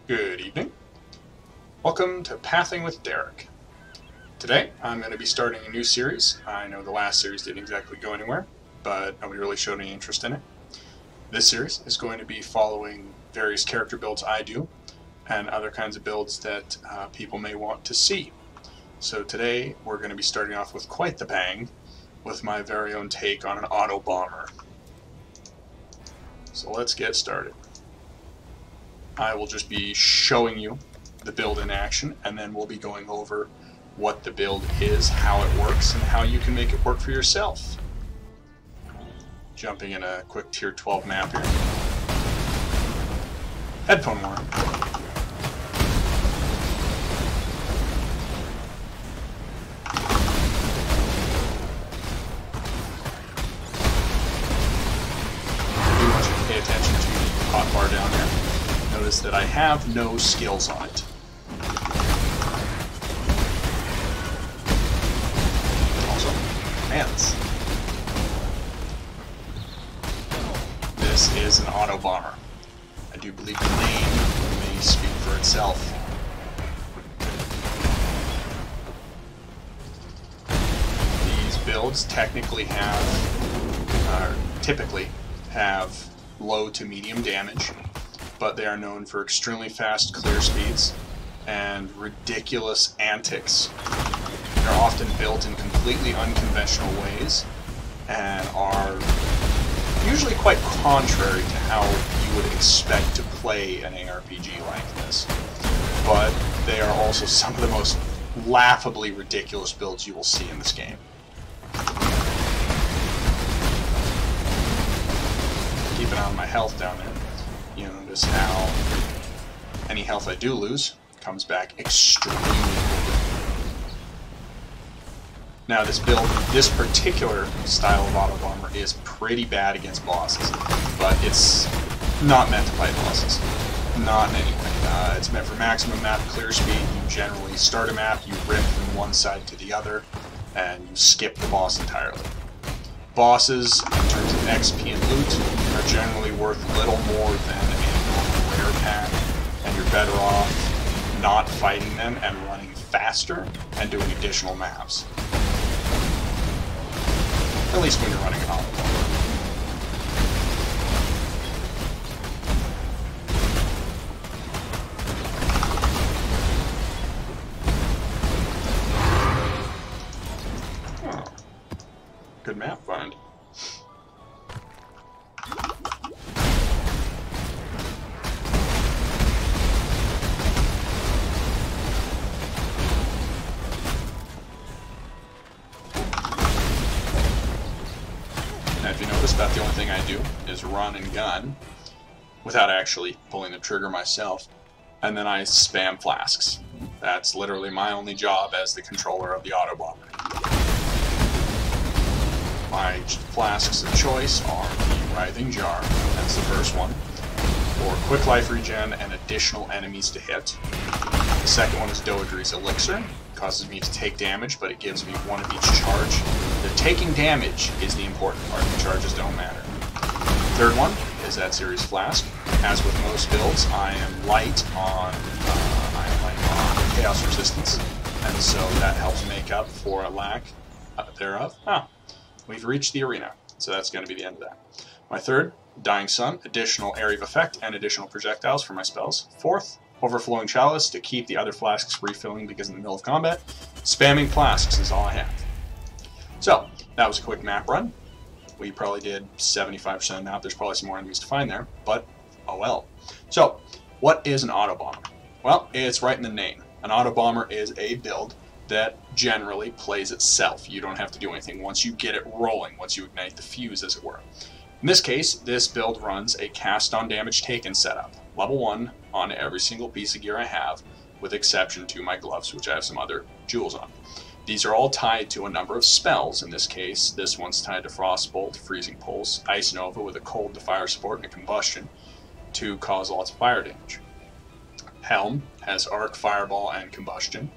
Good evening. Welcome to Pathing with Deric. Today I'm going to be starting a new series. I know the last series didn't exactly go anywhere, but nobody really showed any interest in it. This series is going to be following various character builds I do and other kinds of builds that people may want to see. So today we're going to be starting off with quite the bang with my very own take on an Autobomber. So let's get started. I will just be showing you the build in action, and then we'll be going over what the build is, how it works, and how you can make it work for yourself. Jumping in a quick tier 12 map here. Headphone warning. I do want you to pay attention to the hotbar down there. Notice that I have no skills on it. Also, commands. This is an Autobomber. I do believe the name may speak for itself. These builds typically have low to medium damage, but they are known for extremely fast clear speeds and ridiculous antics. They're often built in completely unconventional ways and are usually quite contrary to how you would expect to play an ARPG like this. But they are also some of the most laughably ridiculous builds you will see in this game. Keep an eye on my health down there. You notice how any health I do lose comes back extremely quickly. Now this particular style of Autobomber is pretty bad against bosses, but it's not meant to fight bosses. Not in any way. It's meant for maximum map clear speed. You generally start a map, you rip from one side to the other, and you skip the boss entirely. Bosses, in terms of XP and loot, are generally worth little more than a normal rare pack, and you're better off not fighting them and running faster and doing additional maps. At least when you're running an Autobomber. Good map find. Now if you notice, about the only thing I do is run and gun without actually pulling the trigger myself, and then I spam flasks. That's literally my only job as the controller of the Autobomber. My flasks of choice are the Writhing Jar, that's the first one, for quick life regen and additional enemies to hit. The second one is Doer's Elixir. It causes me to take damage, but it gives me one of each charge. The taking damage is the important part, the charges don't matter. The third one is that series Flask. As with most builds, I am light on chaos resistance, and so that helps make up for a lack thereof. We've reached the arena, so that's going to be the end of that. My third, Dying Sun, additional area of effect and additional projectiles for my spells. Fourth, Overflowing Chalice to keep the other flasks refilling because in the middle of combat. Spamming flasks is all I have. So, that was a quick map run. We probably did 75% of the map. There's probably some more enemies to find there, but oh well. So, what is an Autobomber? Well, it's right in the name. An Autobomber is a build that generally plays itself. You don't have to do anything once you get it rolling, once you ignite the fuse, as it were. In this case, this build runs a cast on damage taken setup. Level 1 on every single piece of gear I have, with exception to my gloves, which I have some other jewels on. These are all tied to a number of spells. In this case, this one's tied to Frostbolt, Freezing Pulse, Ice Nova with a cold to fire support and a combustion to cause lots of fire damage. Helm has Arc, Fireball, and Combustion.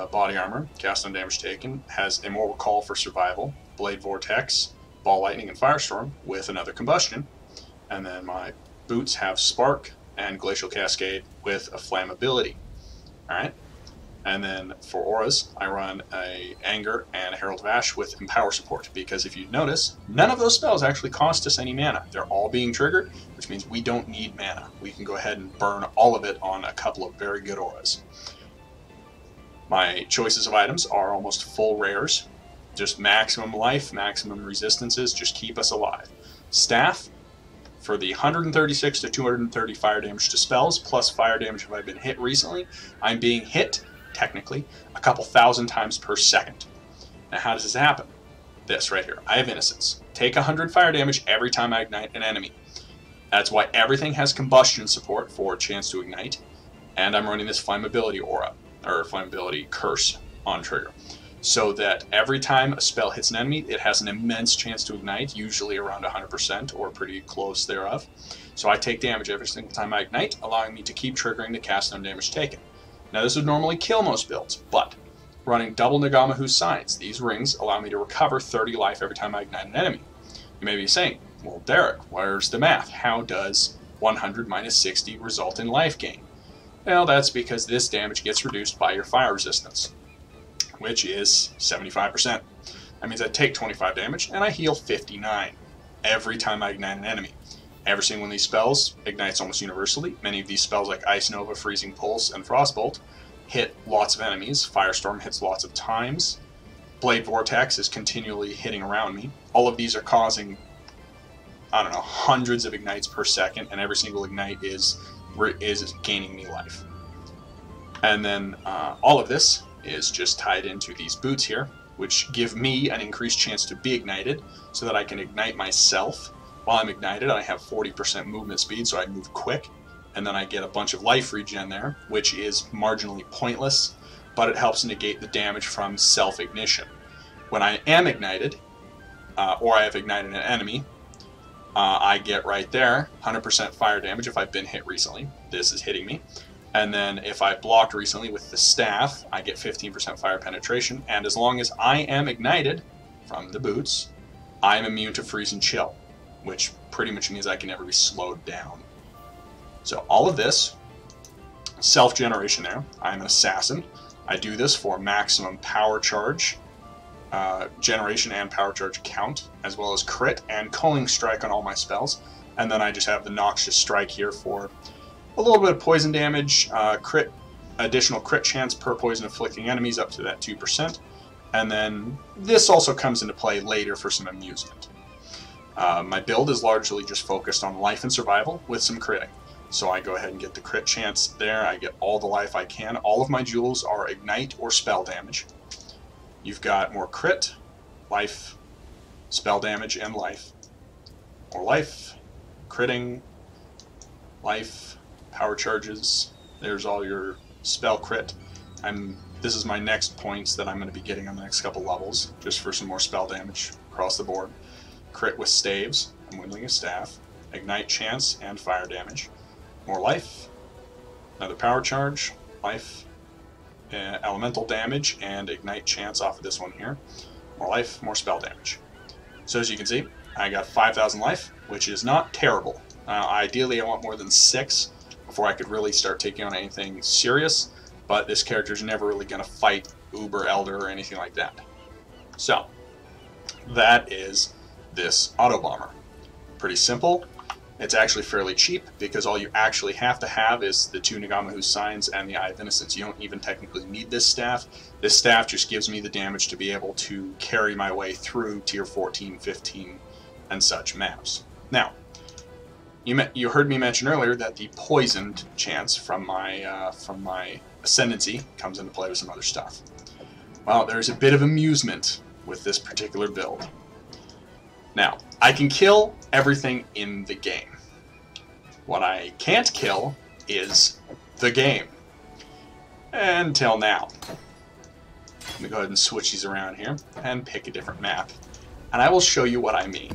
Body armor, cast on damage taken, has Immortal Call for survival, Blade Vortex, Ball Lightning, and Firestorm with another combustion. And then my boots have Spark, and Glacial Cascade with a flammability. Alright? And then for auras, I run a Anger and a Herald of Ash with Empower support, because if you notice, none of those spells actually cost us any mana. They're all being triggered, which means we don't need mana. We can go ahead and burn all of it on a couple of very good auras. My choices of items are almost full rares, just maximum life, maximum resistances, just keep us alive. Staff, for the 136 to 230 fire damage to spells, plus fire damage if I've been hit recently, I'm being hit, technically, a couple thousand times per second. Now how does this happen? This right here. I have Innocence. Take 100 fire damage every time I ignite an enemy. That's why everything has combustion support for a chance to ignite, and I'm running this flammability aura, or flammability curse on trigger, so that every time a spell hits an enemy, it has an immense chance to ignite, usually around 100% or pretty close thereof. So I take damage every single time I ignite, allowing me to keep triggering the cast on damage taken. Now this would normally kill most builds, but running double Nagamahu's Signs, these rings allow me to recover 30 life every time I ignite an enemy. You may be saying, well, Deric, where's the math? How does 100 minus 60 result in life gain? Well, that's because this damage gets reduced by your fire resistance, which is 75%. That means I take 25 damage and I heal 59 every time I ignite an enemy. Every single one of these spells ignites almost universally. Many of these spells like Ice Nova, Freezing Pulse, and Frostbolt hit lots of enemies. Firestorm hits lots of times. Blade Vortex is continually hitting around me. All of these are causing, I don't know, hundreds of ignites per second, and every single ignite is gaining me life. And then all of this is just tied into these boots here, which give me an increased chance to be ignited so that I can ignite myself. While I'm ignited, I have 40% movement speed, so I move quick, and then I get a bunch of life regen there, which is marginally pointless, but it helps negate the damage from self-ignition. When I am ignited, or I have ignited an enemy, I get right there 100% fire damage if I've been hit recently. This is hitting me. And then if I blocked recently with the staff, I get 15% fire penetration, and as long as I am ignited from the boots, I am immune to freeze and chill, which pretty much means I can never be slowed down. So all of this, self-generation there. I'm an assassin. I do this for maximum power charge, generation and power charge count, as well as crit and culling strike on all my spells. And then I just have the noxious strike here for a little bit of poison damage, additional crit chance per poison afflicting enemies up to that 2%. And then this also comes into play later for some amusement. My build is largely just focused on life and survival with some critting. So I go ahead and get the crit chance there. I get all the life I can. All of my jewels are ignite or spell damage. You've got more crit, life, spell damage, and life. More life, critting, life, power charges. There's all your spell crit. This is my next points that I'm going to be getting on the next couple levels, just for some more spell damage across the board. Crit with staves, I'm wielding a staff, ignite chance, and fire damage. More life, another power charge, life, elemental damage, and ignite chance off of this one here. More life, more spell damage. So as you can see, I got 5,000 life, which is not terrible. Ideally I want more than 6 before I could really start taking on anything serious, but this character's never really going to fight Uber Elder or anything like that. So, that is this Autobomber. Pretty simple. It's actually fairly cheap because all you actually have to have is the 2 Nagamahu's Signs and the Eye of Innocence. You don't even technically need this staff. This staff just gives me the damage to be able to carry my way through tier 14, 15, and such maps. Now, you heard me mention earlier that the poisoned chance from my Ascendancy comes into play with some other stuff. Well, there's a bit of amusement with this particular build. Now, I can kill everything in the game. What I can't kill is the game. Until now. Let me go ahead and switch these around here and pick a different map. And I will show you what I mean.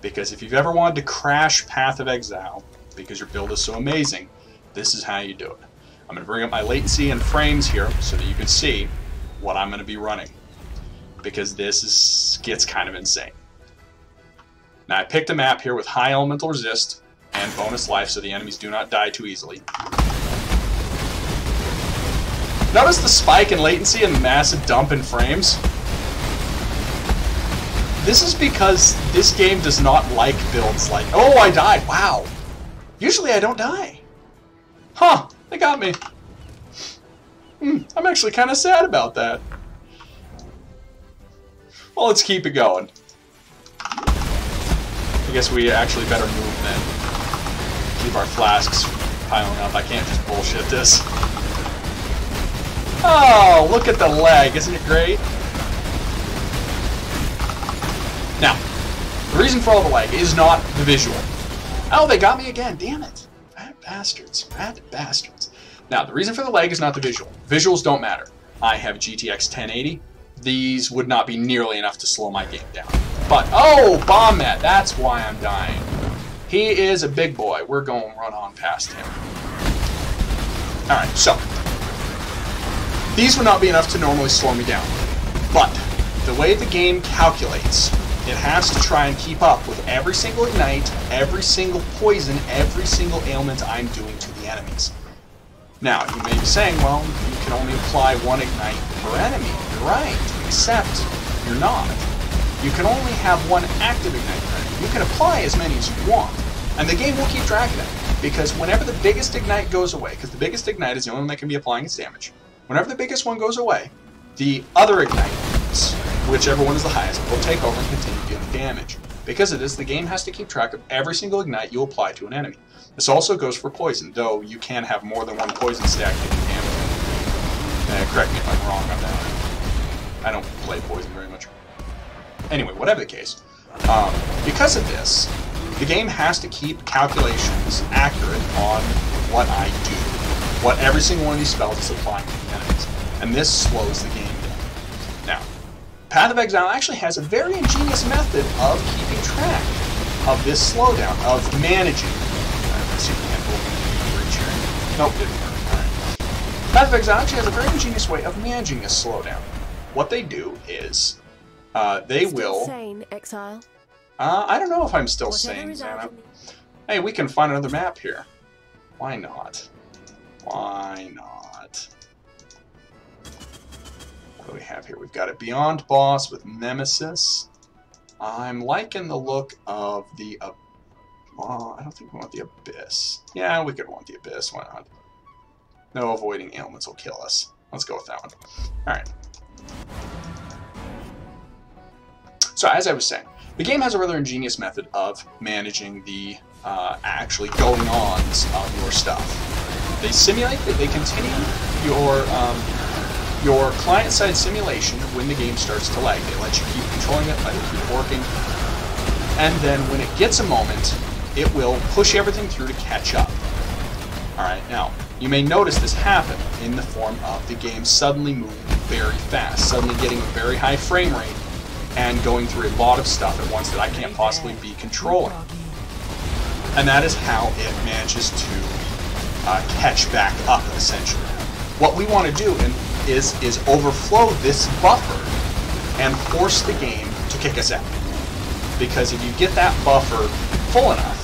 Because if you've ever wanted to crash Path of Exile, because your build is so amazing, this is how you do it. I'm going to bring up my latency and frames here so that you can see what I'm going to be running. Because this gets kind of insane. Now I picked a map here with high elemental resist, and bonus life so the enemies do not die too easily. Notice the spike in latency and the massive dump in frames? This is because this game does not like builds like... Oh, I died! Wow! Usually I don't die. Huh, they got me. I'm actually kind of sad about that. Well, let's keep it going. I guess we actually better move then. Keep our flasks piling up. I can't just bullshit this. Oh, look at the leg. Isn't it great? Now, the reason for all the lag is not the visual. Oh, they got me again. Damn it. Rat bastards. Rat bastards. Now, the reason for the lag is not the visual. Visuals don't matter. I have GTX 1080. These would not be nearly enough to slow my game down. But, oh, Bombmat. That's why I'm dying. He is a big boy. We're going to run on past him. Alright, so. These would not be enough to normally slow me down. But, the way the game calculates, it has to try and keep up with every single ignite, every single poison, every single ailment I'm doing to the enemies. Now, you may be saying, well, you can only apply one ignite per enemy. You're right, except you're not. You can only have one active ignite per enemy. You can apply as many as you want, and the game will keep track of that. Because whenever the biggest ignite goes away, because the biggest ignite is the only one that can be applying its damage, whenever the biggest one goes away, the other ignite, whichever one is the highest, will take over and continue dealing damage. Because of this, the game has to keep track of every single ignite you apply to an enemy. This also goes for poison, though you can have more than one poison stack taking damage. Correct me if I'm wrong on that. I don't play poison very much. Anyway, whatever the case, because of this, the game has to keep calculations accurate on what I do, what every single one of these spells is applying to the enemies, and this slows the game down. Now, Path of Exile actually has a very ingenious method of keeping track of this slowdown, of managing. Let's see if we can reach here. Nope, didn't work. Alright. Path of Exile actually has a very ingenious way of managing this slowdown. What they do is, they will... Sane, Exile? I don't know if I'm still sane, Xana. Hey, we can find another map here. Why not? Why not? What do we have here? We've got a Beyond boss with Nemesis. I'm liking the look of the... I don't think we want the Abyss. Yeah, we could want the Abyss. Why not? No avoiding ailments will kill us. Let's go with that one. Alright. So, as I was saying, the game has a rather ingenious method of managing the actually going-ons of your stuff. They simulate, they continue your client-side simulation when the game starts to lag. They let you keep controlling it, let it keep working, and then when it gets a moment, it will push everything through to catch up. Alright, now, you may notice this happen in the form of the game suddenly moving very fast, suddenly getting a very high frame rate, and going through a lot of stuff at once that I can't possibly be controlling. And that is how it manages to catch back up, essentially. What we want to do is overflow this buffer and force the game to kick us out. Because if you get that buffer full enough,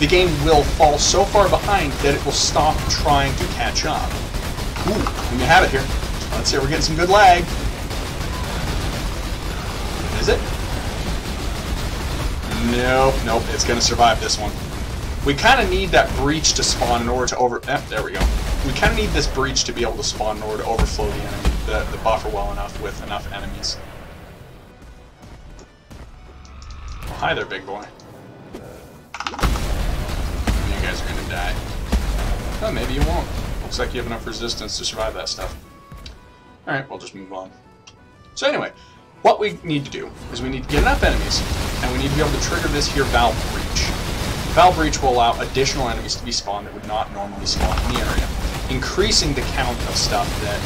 the game will fall so far behind that it will stop trying to catch up. Ooh, we may have it here. Let's see, we're getting some good lag. Is it? Nope, it's going to survive this one. We kind of need that breach to spawn in order to there we go. We kind of need this breach to be able to spawn in order to overflow the enemy, the buffer well enough with enough enemies. Oh, hi there, big boy. You guys are going to die. Oh, maybe you won't. Looks like you have enough resistance to survive that stuff. Alright, we'll just move on. So anyway, what we need to do is we need to get enough enemies, and we need to be able to trigger this here Valve Breach. Valve Breach will allow additional enemies to be spawned that would not normally spawn in the area, increasing the count of stuff that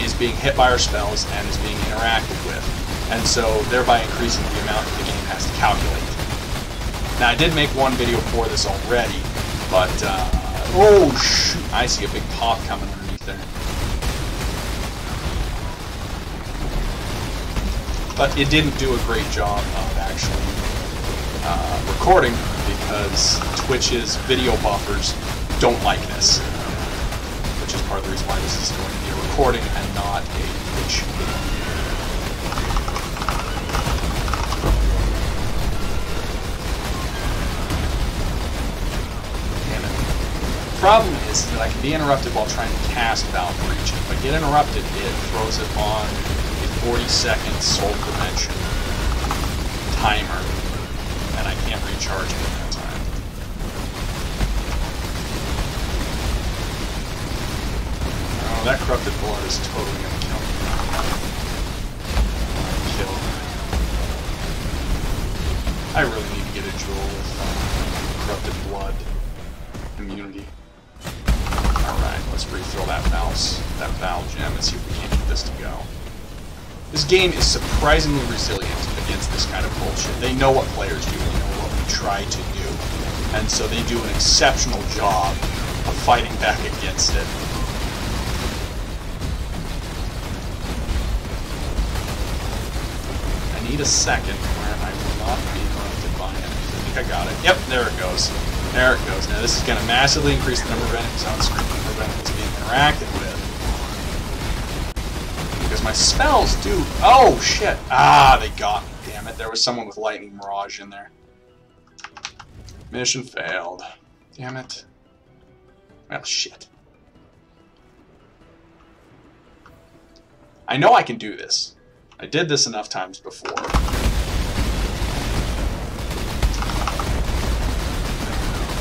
is being hit by our spells and is being interacted with, and so thereby increasing the amount that the game has to calculate. Now, I did make one video for this already, but, oh shoot, I see a big pop coming underneath there. But it didn't do a great job of actually recording, because Twitch's video buffers don't like this. Which is part of the reason why this is going to be a recording and not a Twitch video. Damn it. The problem is that I can be interrupted while trying to cast Valve Breach. If I get interrupted, it throws it on a 40-second soul prevention timer, and I can't recharge it in that time. Oh, that corrupted blood is totally going to kill me. Kill. I really need to get a jewel with corrupted blood immunity. Alright, let's refill that Val gem and see if we can't get this to go. This game is surprisingly resilient against this kind of bullshit. They know what players do, they know what we try to do, and so they do an exceptional job of fighting back against it. I need a second where I will not be interrupted by it. I think I got it. Yep, there it goes. There it goes. Now this is going to massively increase the number of enemies on screen, the number of enemies being interacted with. Because my spells do... Oh, shit! Ah, they got me. Damn it. There was someone with Lightning Mirage in there. Mission failed. Damn it. Well, shit. I know I can do this. I did this enough times before.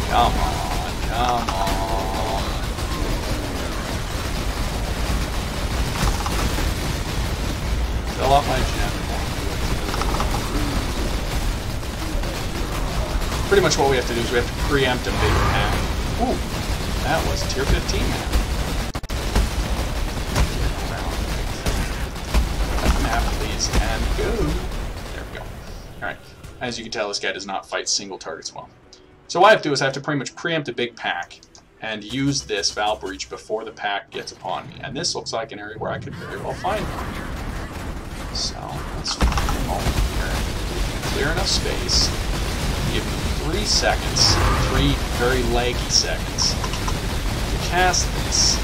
Come on, come on. Fill up my gem. Pretty much what we have to do is we have to preempt a big pack. Ooh, that was tier 15 man. Map, please, and go. There we go. Alright, as you can tell, this guy does not fight single targets well. So what I have to do is I have to pretty much preempt a big pack and use this Valve Breach before the pack gets upon me. And this looks like an area where I could very well find one. So let's find a moment here. Clear enough space. Give me 3 seconds, 3 very leggy seconds to cast this.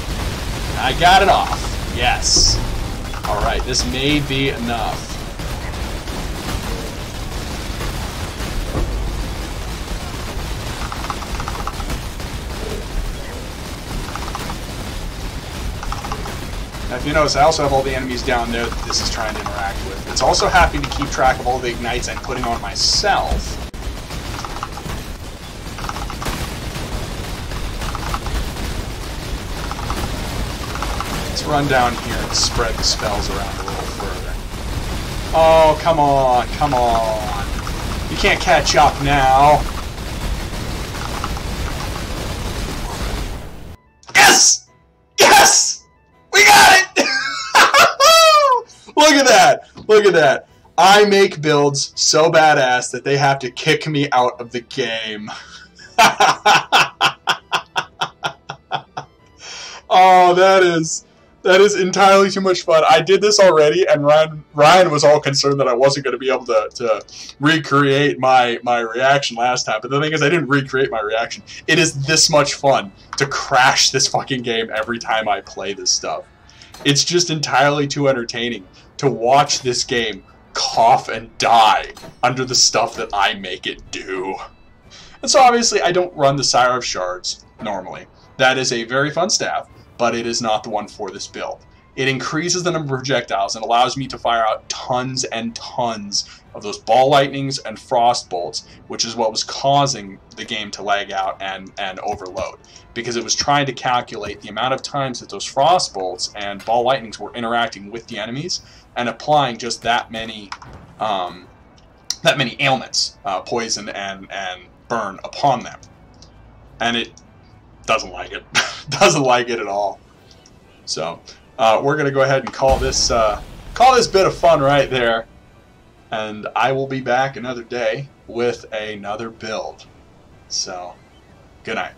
I got it off. Yes. Alright, this may be enough. Now, if you notice, I also have all the enemies down there that this is trying to interact with. It's also happy to keep track of all the ignites I'm putting on myself. Let's run down here and spread the spells around a little further. Oh, come on, come on. You can't catch up now. Yes! Yes! We got it! Look at that! Look at that. I make builds so badass that they have to kick me out of the game. Oh, that is entirely too much fun. I did this already, and Ryan was all concerned that I wasn't going to be able to recreate my reaction last time. But the thing is, I didn't recreate my reaction. It is this much fun to crash this fucking game every time I play this stuff. It's just entirely too entertaining to watch this game cough and die under the stuff that I make it do. And so obviously I don't run the Sire of Shards normally. That is a very fun staff, but it is not the one for this build. It increases the number of projectiles and allows me to fire out tons and tons of those ball lightnings and frost bolts, which is what was causing the game to lag out and overload. Because it was trying to calculate the amount of times that those frost bolts and ball lightnings were interacting with the enemies and applying just that many ailments, poison and burn upon them. And it doesn't like it. Doesn't like it at all. So we're gonna go ahead and call this bit of fun right there, and I will be back another day with another build. So good night.